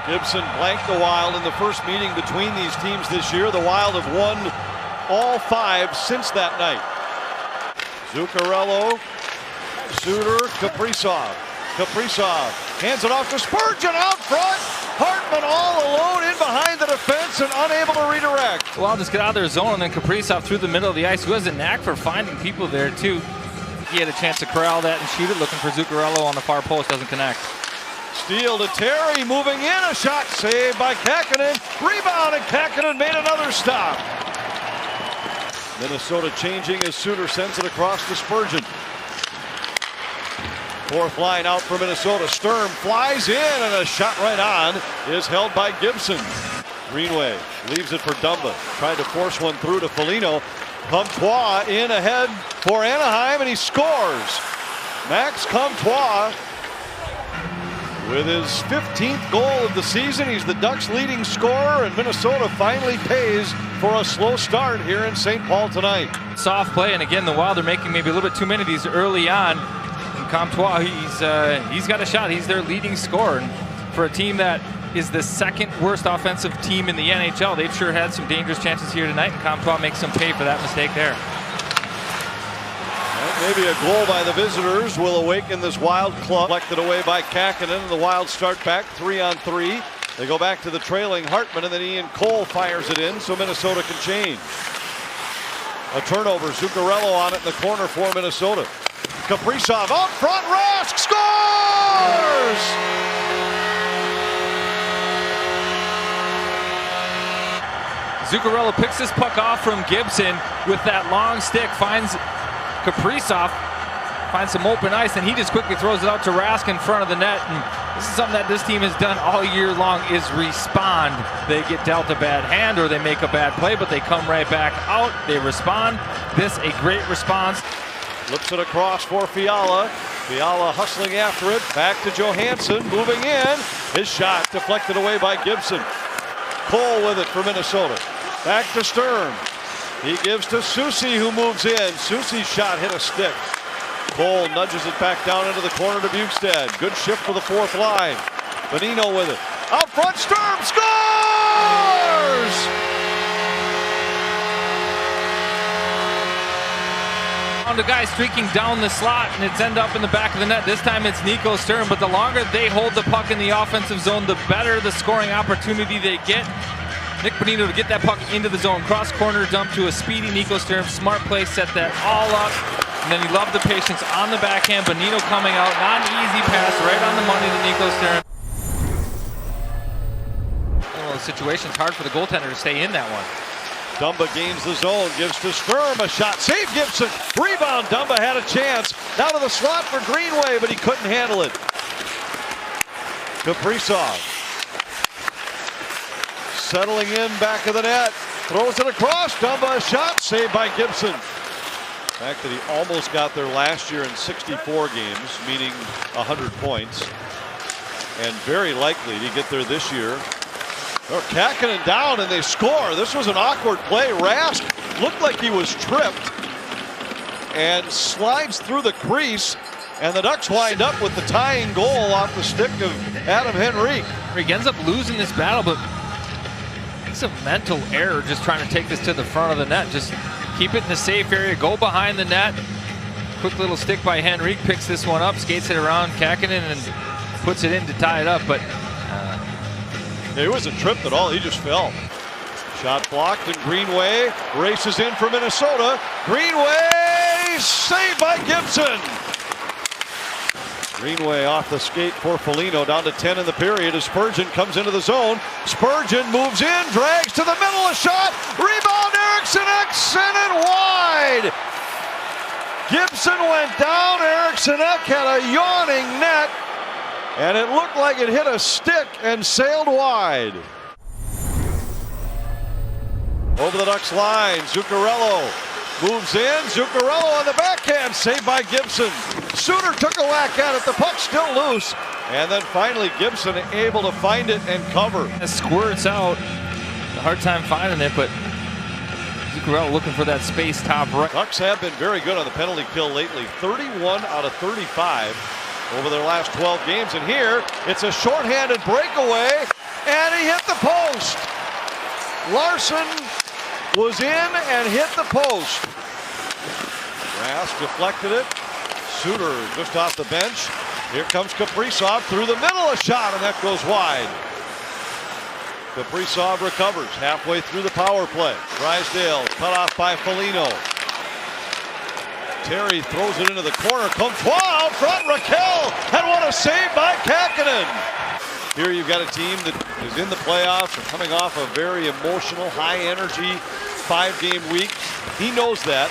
Gibson blanked the Wild in the first meeting between these teams this year. The Wild have won all 5 since that night. Zuccarello, Suter, Kaprizov. Kaprizov hands it off to Spurgeon out front. Hartman all alone in behind the defense and unable to redirect. The Wild just get out of their zone, and then Kaprizov through the middle of the ice, who has a knack for finding people there too. He had a chance to corral that and shoot it, looking for Zuccarello on the far post, doesn't connect. Steal to Terry, moving in, a shot saved by Kähkönen. Rebound, and Kähkönen made another stop. Minnesota changing as Suter sends it across to Spurgeon. Fourth line out for Minnesota. Sturm flies in, and a shot right on is held by Gibson. Greenway leaves it for Dumba. Tried to force one through to Foligno. Comtois in ahead for Anaheim, and he scores. Max Comtois with his 15th goal of the season. He's the Ducks' leading scorer, and Minnesota finally pays for a slow start here in St. Paul tonight. Soft play, and again, the Wild are making maybe a little bit too many of these early on. And Comtois, he's got a shot. He's their leading scorer. And for a team that is the second worst offensive team in the NHL, they've sure had some dangerous chances here tonight, and Comtois makes them pay for that mistake there. Maybe a goal by the visitors will awaken this Wild club. Collected away by Kähkönen, and the Wild start back 3-on-3. They go back to the trailing Hartman, and then Ian Cole fires it in so Minnesota can change. A turnover, Zuccarello on it in the corner for Minnesota. Kaprizov out front, Rask scores! Zuccarello picks this puck off from Gibson with that long stick, finds Kaprizov, finds some open ice, and he just quickly throws it out to Rask in front of the net. And this is something that this team has done all year long, is respond. They get dealt a bad hand or they make a bad play, but they come right back out. They respond. This a great response. Flips it across for Fiala. Fiala hustling after it. Back to Johansson, moving in. His shot deflected away by Gibson. Cole with it for Minnesota. Back to Sturm. He gives to Soucy, who moves in. Soucy's shot hit a stick. Cole nudges it back down into the corner to Bukestad. Good shift for the fourth line. Bonino with it. Out front, Sturm scores! On the guy streaking down the slot, and it's end up in the back of the net. This time it's Nico Sturm, but the longer they hold the puck in the offensive zone, the better the scoring opportunity they get. Nick Bonino to get that puck into the zone. Cross corner dump to a speedy Nico Sturm. Smart play, set that all up. And then you love the patience on the backhand. Bonino coming out. Not an easy pass, right on the money to Nico Sturm. One of those situations, hard for the goaltender to stay in that one. Dumba gains the zone, gives to Sturm, a shot, save Gibson, rebound, Dumba had a chance, down to the slot for Greenway, but he couldn't handle it. Kaprizov, settling in back of the net, throws it across, Dumba, a shot, saved by Gibson. The fact that he almost got there last year in 64 games, meaning 100 points, and very likely to get there this year. They're Kähkönen down, and they score. This was an awkward play. Rask looked like he was tripped and slides through the crease, and the Ducks wind up with the tying goal off the stick of Adam Henrique. He ends up losing this battle, but it's a mental error just trying to take this to the front of the net. Just keep it in the safe area, go behind the net. Quick little stick by Henrique, picks this one up, skates it around Kähkönen, and puts it in to tie it up. But it wasn't tripped at all, he just fell. Shot blocked, and Greenway races in for Minnesota. Greenway saved by Gibson. Greenway off the skate for Foligno, down to 10 in the period as Spurgeon comes into the zone. Spurgeon moves in, drags to the middle, a shot, rebound, Eriksson and wide. Gibson went down, Eriksson had a yawning net, and it looked like it hit a stick and sailed wide. Over the Ducks line, Zuccarello moves in. Zuccarello on the backhand, saved by Gibson. Suter took a whack at it, the puck still loose. And then finally Gibson able to find it and cover. It squirts out. A hard time finding it, but Zuccarello looking for that space top right. Ducks have been very good on the penalty kill lately. 31 out of 35 over their last 12 games. And here, it's a shorthanded breakaway. and he hit the post. Larson was in and hit the post. Rask deflected it. Suter just off the bench. Here comes Kaprizov through the middle, a shot, and that goes wide. Kaprizov recovers halfway through the power play. Drysdale cut off by Foligno. Terry throws it into the corner. Comtois out front. Raquel, and what a save by Kähkönen. Here you've got a team that is in the playoffs and coming off a very emotional, high-energy 5-game week. He knows that,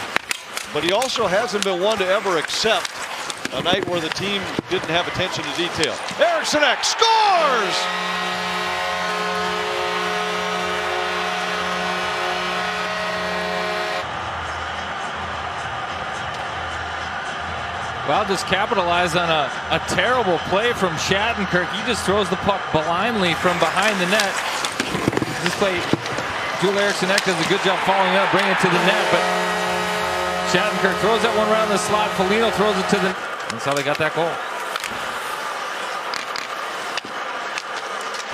but he also hasn't been one to ever accept a night where the team didn't have attention to detail. Eriksson scores! Well, just capitalize on a terrible play from Shattenkirk. He just throws the puck blindly from behind the net. This play, Joel Eriksson does a good job following up, bringing it to the net, but Shattenkirk throws that one around the slot. Foligno throws it to the net. That's how they got that goal.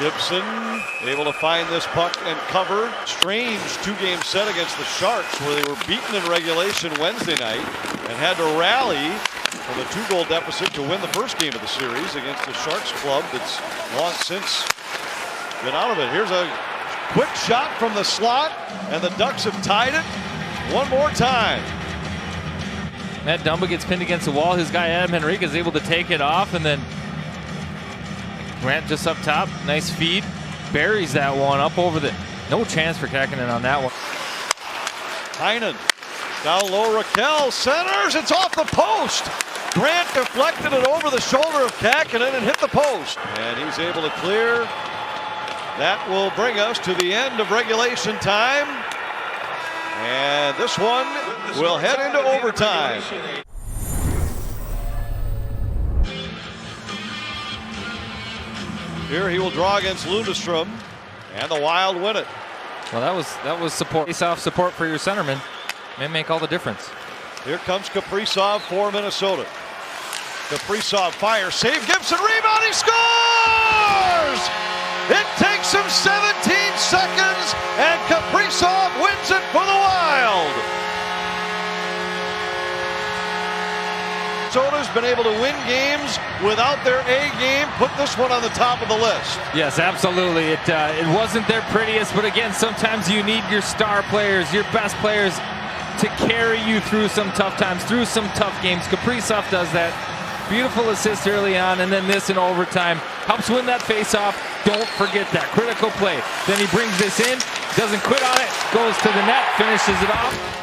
Gibson able to find this puck and cover. Strange 2-game set against the Sharks where they were beaten in regulation Wednesday night and had to rally from a 2-goal deficit to win the first game of the series against the Sharks club that's long since been out of it. Here's a quick shot from the slot, and the Ducks have tied it one more time. Matt Dumba gets pinned against the wall. His guy Adam Henrique is able to take it off, and then Grant just up top. Nice feed. Buries that one up over the... No chance for Kähkönen on that one. Heinen down low. Raquel centers. It's off the post. Grant deflected it over the shoulder of Kähkönen and hit the post. And he's able to clear. That will bring us to the end of regulation time. And this one will head into overtime. Here he will draw against Lundestrom, and the Wild win it. Well, that was support. Face-off support for your centerman. May make all the difference. Here comes Kaprizov for Minnesota. Kaprizov fires, save Gibson, rebound, he scores! It takes him 17 seconds, and Kaprizov wins it for the Wild. Minnesota's been able to win games without their A game. Put this one on the top of the list. Yes, absolutely. It wasn't their prettiest, but again, sometimes you need your star players, your best players, to carry you through some tough times, through some tough games. Kaprizov does that. Beautiful assist early on, and then this in overtime. Helps win that face-off. Don't forget that critical play. Then he brings this in, doesn't quit on it, goes to the net, finishes it off.